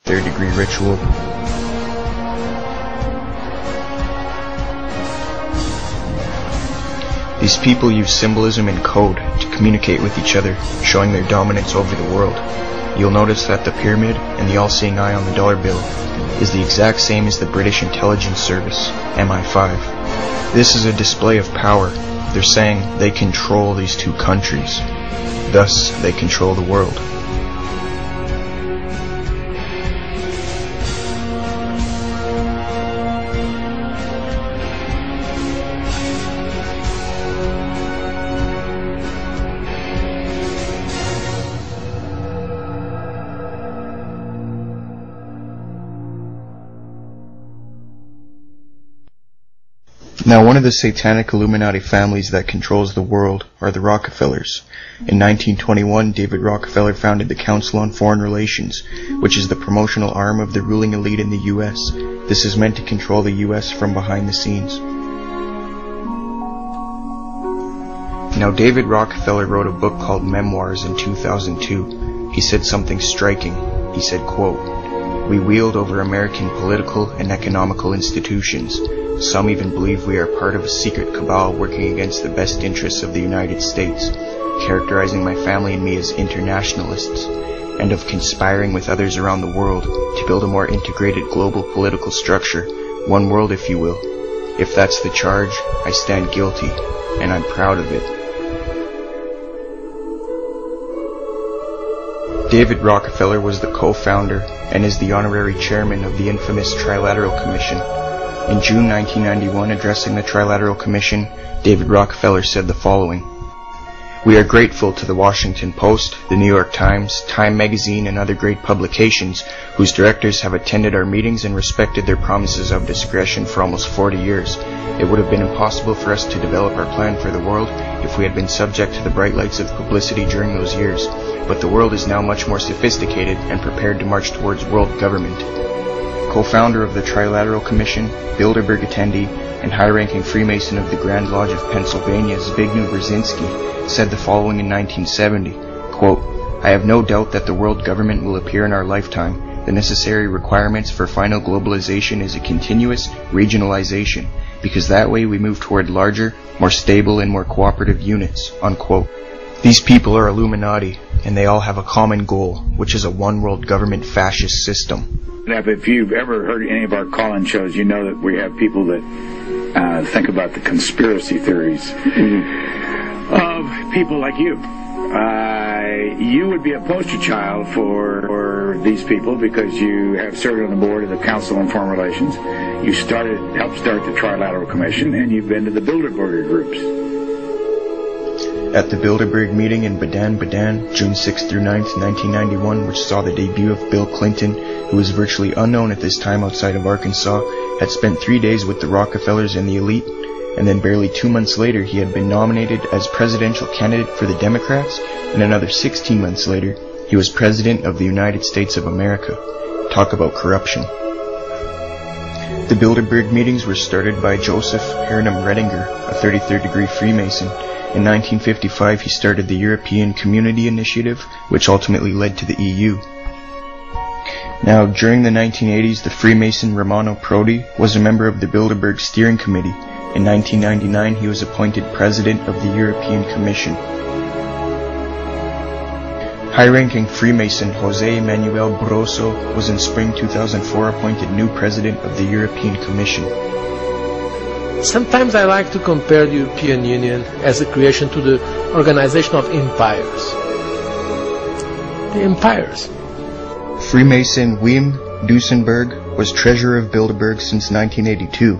third-degree ritual. These people use symbolism and code to communicate with each other, showing their dominance over the world. You'll notice that the pyramid and the all-seeing eye on the dollar bill is the exact same as the British intelligence service, MI5. This is a display of power. They're saying they control these two countries. Thus, they control the world. Now, one of the satanic Illuminati families that controls the world are the Rockefellers. In 1921, David Rockefeller founded the Council on Foreign Relations, which is the promotional arm of the ruling elite in the U.S. This is meant to control the U.S. from behind the scenes. Now, David Rockefeller wrote a book called Memoirs in 2002. He said something striking. He said, quote, "We wield over American political and economical institutions. Some even believe we are part of a secret cabal working against the best interests of the United States, characterizing my family and me as internationalists, and of conspiring with others around the world to build a more integrated global political structure, one world if you will. If that's the charge, I stand guilty, and I'm proud of it." David Rockefeller was the co-founder and is the honorary chairman of the infamous Trilateral Commission. In June 1991, addressing the Trilateral Commission, David Rockefeller said the following: "We are grateful to the Washington Post, the New York Times, Time Magazine, and other great publications whose directors have attended our meetings and respected their promises of discretion for almost 40 years. It would have been impossible for us to develop our plan for the world if we had been subject to the bright lights of publicity during those years. But the world is now much more sophisticated and prepared to march towards world government." Co-founder of the Trilateral Commission, Bilderberg attendee, and high-ranking Freemason of the Grand Lodge of Pennsylvania, Zbigniew Brzezinski, said the following in 1970, quote, "I have no doubt that the world government will appear in our lifetime. The necessary requirements for final globalization is a continuous regionalization, because that way we move toward larger, more stable, and more cooperative units," unquote. These people are Illuminati, and they all have a common goal, which is a one-world government fascist system. If you've ever heard any of our call-in shows, you know that we have people that think about the conspiracy theories of people like you. You would be a poster child for these people because you have served on the board of the Council on Foreign Relations. You helped start the Trilateral Commission, and you've been to the Bilderberger groups. At the Bilderberg meeting in Baden-Baden, June 6th through 9th, 1991, which saw the debut of Bill Clinton, who was virtually unknown at this time outside of Arkansas, had spent 3 days with the Rockefellers and the elite, and then barely 2 months later he had been nominated as presidential candidate for the Democrats, and another 16 months later he was President of the United States of America. Talk about corruption. The Bilderberg meetings were started by Joseph Hernam Redinger, a 33rd degree Freemason. In 1955 he started the European Community Initiative, which ultimately led to the EU. Now, during the 1980s, the Freemason Romano Prodi was a member of the Bilderberg Steering Committee. In 1999 he was appointed President of the European Commission. High-ranking Freemason Jose Manuel Barroso was in spring 2004 appointed new President of the European Commission. Sometimes I like to compare the European Union as a creation to the organization of empires. The empires. Freemason Wim Duesenberg was treasurer of Bilderberg since 1982.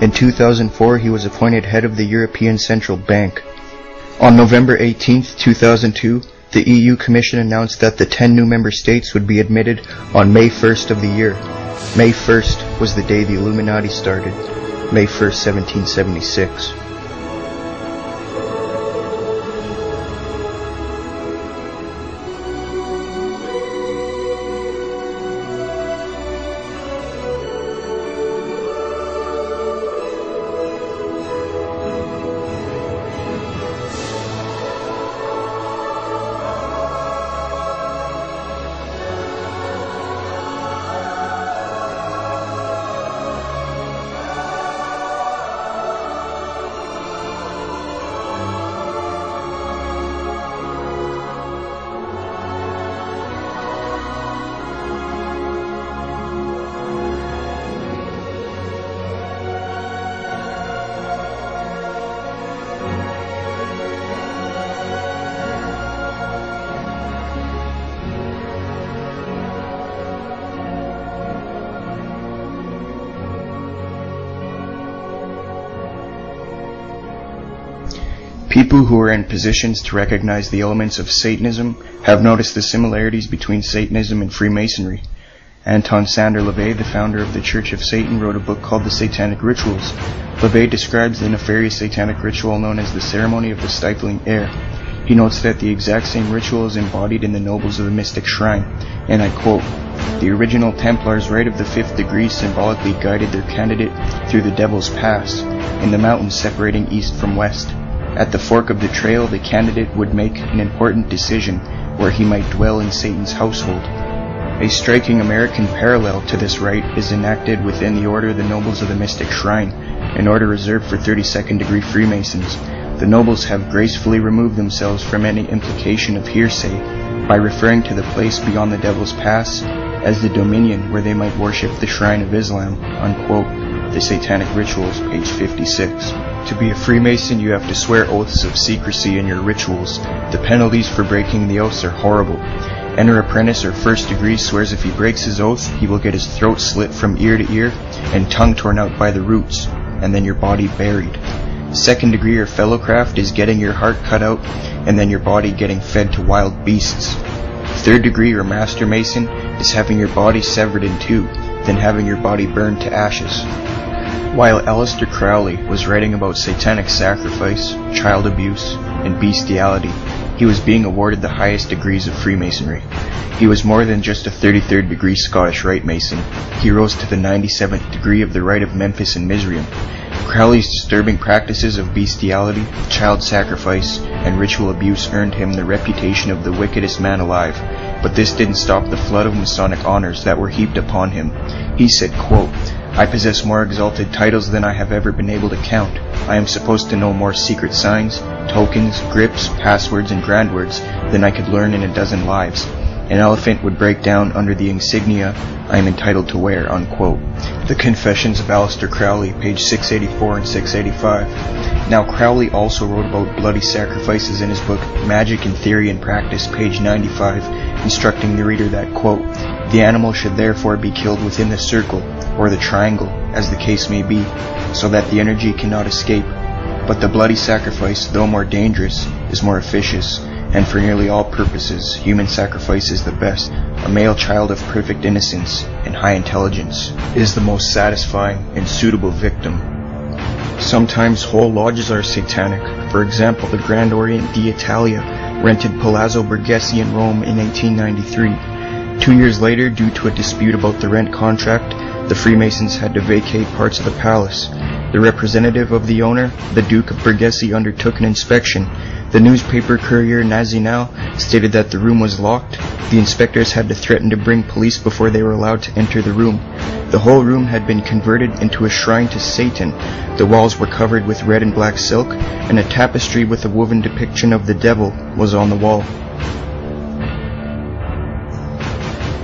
In 2004 he was appointed head of the European Central Bank. On November 18, 2002, the EU Commission announced that the 10 new member states would be admitted on May 1st of the year. May 1st was the day the Illuminati started. May 1st, 1776. People who are in positions to recognize the elements of Satanism have noticed the similarities between Satanism and Freemasonry. Anton Sander LaVey, the founder of the Church of Satan, wrote a book called The Satanic Rituals. LaVey describes the nefarious satanic ritual known as the Ceremony of the Stifling Air. He notes that the exact same ritual is embodied in the Nobles of the Mystic Shrine, and I quote, "The original Templars right of the 5th degree symbolically guided their candidate through the Devil's Pass, in the mountains separating east from west. At the fork of the trail, the candidate would make an important decision where he might dwell in Satan's household. A striking American parallel to this rite is enacted within the order of the Nobles of the Mystic Shrine, an order reserved for 32nd degree Freemasons. The nobles have gracefully removed themselves from any implication of hearsay by referring to the place beyond the Devil's Pass as the dominion where they might worship the Shrine of Islam," unquote. The Satanic Rituals, page 56. To be a Freemason, you have to swear oaths of secrecy in your rituals. The penalties for breaking the oaths are horrible. Enter apprentice or 1st degree swears if he breaks his oath, he will get his throat slit from ear to ear and tongue torn out by the roots, and then your body buried. 2nd degree or fellowcraft is getting your heart cut out and then your body getting fed to wild beasts. 3rd degree or master mason is having your body severed in two, then having your body burned to ashes. While Aleister Crowley was writing about satanic sacrifice, child abuse, and bestiality, he was being awarded the highest degrees of Freemasonry. He was more than just a 33rd degree Scottish Rite Mason. He rose to the 97th degree of the Rite of Memphis and Mizraim. Crowley's disturbing practices of bestiality, child sacrifice, and ritual abuse earned him the reputation of the wickedest man alive, but this didn't stop the flood of Masonic honors that were heaped upon him. He said, quote, "I possess more exalted titles than I have ever been able to count. I am supposed to know more secret signs, tokens, grips, passwords, and grand words than I could learn in a dozen lives. An elephant would break down under the insignia I am entitled to wear," unquote. The Confessions of Aleister Crowley, page 684 and 685. Now, Crowley also wrote about bloody sacrifices in his book Magic in Theory and Practice, page 95, instructing the reader that, quote, "The animal should therefore be killed within the circle, or the triangle, as the case may be, so that the energy cannot escape. But the bloody sacrifice, though more dangerous, is more efficacious, and for nearly all purposes, human sacrifice is the best. A male child of perfect innocence and high intelligence is the most satisfying and suitable victim." Sometimes whole lodges are satanic. For example, the Grand Orient d'Italia rented Palazzo Borghese in Rome in 1893. 2 years later, due to a dispute about the rent contract, the Freemasons had to vacate parts of the palace. The representative of the owner, the Duke of Borghese, undertook an inspection. The newspaper courier Nazinal stated that the room was locked. The inspectors had to threaten to bring police before they were allowed to enter the room. The whole room had been converted into a shrine to Satan. The walls were covered with red and black silk, and a tapestry with a woven depiction of the devil was on the wall.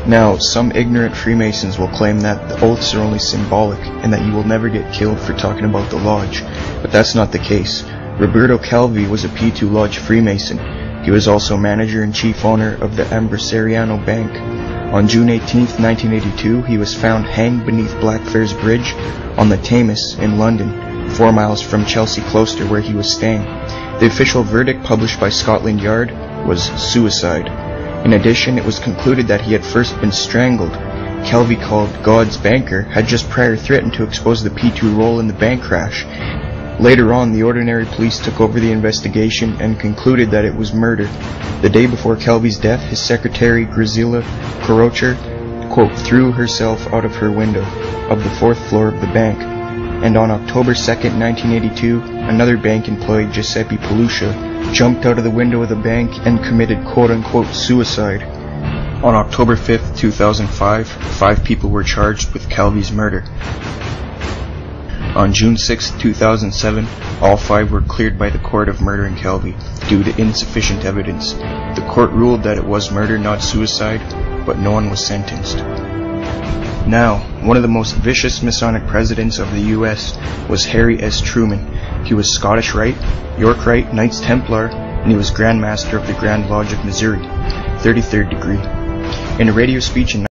Now, some ignorant Freemasons will claim that the oaths are only symbolic and that you will never get killed for talking about the lodge, but that's not the case. Roberto Calvi was a P2 Lodge Freemason. He was also manager and chief owner of the Ambrossariano Bank. On June 18, 1982, he was found hanged beneath Blackfriars Bridge on the Thames in London, 4 miles from Chelsea Cloister where he was staying. The official verdict published by Scotland Yard was suicide. In addition, it was concluded that he had first been strangled. Calvi, called God's banker, had just prior threatened to expose the P2 role in the bank crash. Later on, the ordinary police took over the investigation and concluded that it was murder. The day before Calvi's death, his secretary, Grazilla Corocher, quote, threw herself out of her window of the 4th floor of the bank. And on October 2nd, 1982, another bank employee, Giuseppe Palucia, jumped out of the window of the bank and committed quote-unquote suicide. On October 5th, 2005, 5 people were charged with Calvi's murder. On June 6, 2007, all 5 were cleared by the court of murdering Calvi due to insufficient evidence. The court ruled that it was murder, not suicide, but no one was sentenced. Now, one of the most vicious Masonic presidents of the U.S. was Harry S. Truman. He was Scottish Rite, York Rite, Knights Templar, and he was Grand Master of the Grand Lodge of Missouri, 33rd degree. In a radio speech in